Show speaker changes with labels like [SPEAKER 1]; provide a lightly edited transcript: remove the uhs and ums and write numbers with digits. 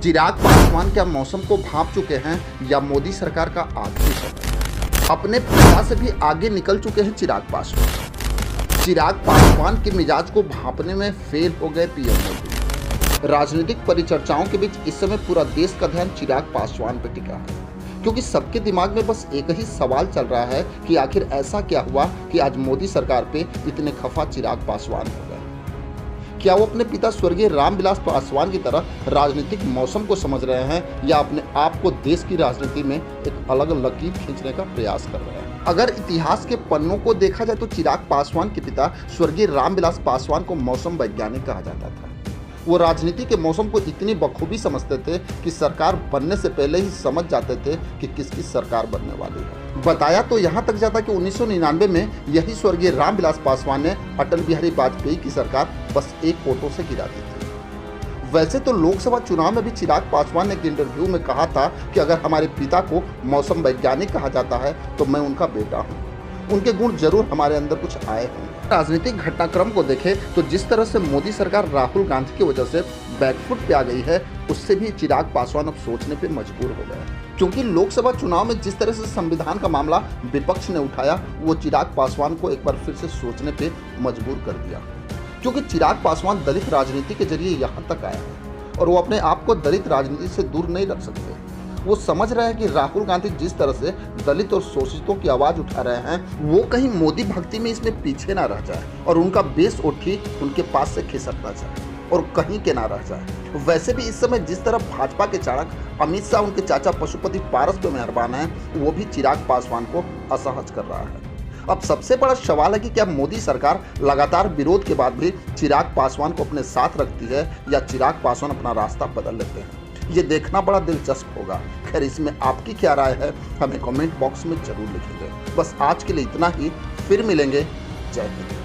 [SPEAKER 1] चिराग पासवान क्या मौसम को भांप चुके हैं या मोदी सरकार का आखिरी समय? अपने पिता से भी आगे निकल चुके हैं चिराग पासवान। चिराग पासवान के मिजाज को भांपने में फेल हो गए पीएम मोदी। राजनीतिक परिचर्चाओं के बीच इस समय पूरा देश का ध्यान चिराग पासवान पर टिका है, क्योंकि सबके दिमाग में बस एक ही सवाल चल रहा है कि आखिर ऐसा क्या हुआ कि आज मोदी सरकार पे इतने खफा चिराग पासवान हो गए। क्या वो अपने पिता स्वर्गीय रामविलास पासवान की तरह राजनीतिक मौसम को समझ रहे हैं या अपने आप को देश की राजनीति में एक अलग लकीर खींचने का प्रयास कर रहे हैं? अगर इतिहास के पन्नों को देखा जाए तो चिराग पासवान के पिता स्वर्गीय रामविलास पासवान को मौसम वैज्ञानिक कहा जाता था। वो राजनीति के मौसम को इतनी बखूबी समझते थे कि सरकार बनने से पहले ही समझ जाते थे कि किसकी सरकार बनने वाली है। बताया तो यहाँ तक जाता कि 1999 में यही स्वर्गीय रामविलास पासवान ने अटल बिहारी वाजपेयी की सरकार बस एक वोटों से गिरा दी थी। वैसे तो लोकसभा चुनाव में भी चिराग पासवान ने एक इंटरव्यू में कहा था कि अगर हमारे पिता को मौसम वैज्ञानिक कहा जाता है तो मैं उनका बेटा हूँ, उनके गुण जरूर हमारे अंदर कुछ आए होंगे। राजनीतिक घटनाक्रम को देखें तो जिस तरह से मोदी सरकार राहुल गांधी की वजह से बैकफुट पे आ गई है, उससे भी चिराग पासवान अब सोचने पे मजबूर हो गए, क्योंकि लोकसभा चुनाव में जिस तरह से संविधान का मामला विपक्ष ने उठाया, वो चिराग पासवान को एक बार फिर से सोचने पे मजबूर कर दिया। क्योंकि चिराग पासवान दलित राजनीति के जरिए यहाँ तक आया है और वो अपने आप को दलित राजनीति से दूर नहीं रख सकते। वो समझ रहे हैं कि राहुल गांधी जिस तरह से दलित और शोषितों की आवाज उठा रहे हैं, वो कहीं मोदी भक्ति में इसमें पीछे ना रह जाए और उनका बेस उठी उनके पास से खिसक ना जाए और कहीं के ना रह जाए। वैसे भी इस समय जिस तरह भाजपा के चाणक अमित शाह उनके चाचा पशुपति पारस पे मेहरबान है, वो भी चिराग पासवान को असहज कर रहा है। अब सबसे बड़ा सवाल है कि क्या मोदी सरकार लगातार विरोध के बाद भी चिराग पासवान को अपने साथ रखती है या चिराग पासवान अपना रास्ता बदल लेते हैं? ये देखना बड़ा दिलचस्प होगा। खैर, इसमें आपकी क्या राय है, हमें कमेंट बॉक्स में जरूर लिखेंगे। बस आज के लिए इतना ही, फिर मिलेंगे। जय हिंद।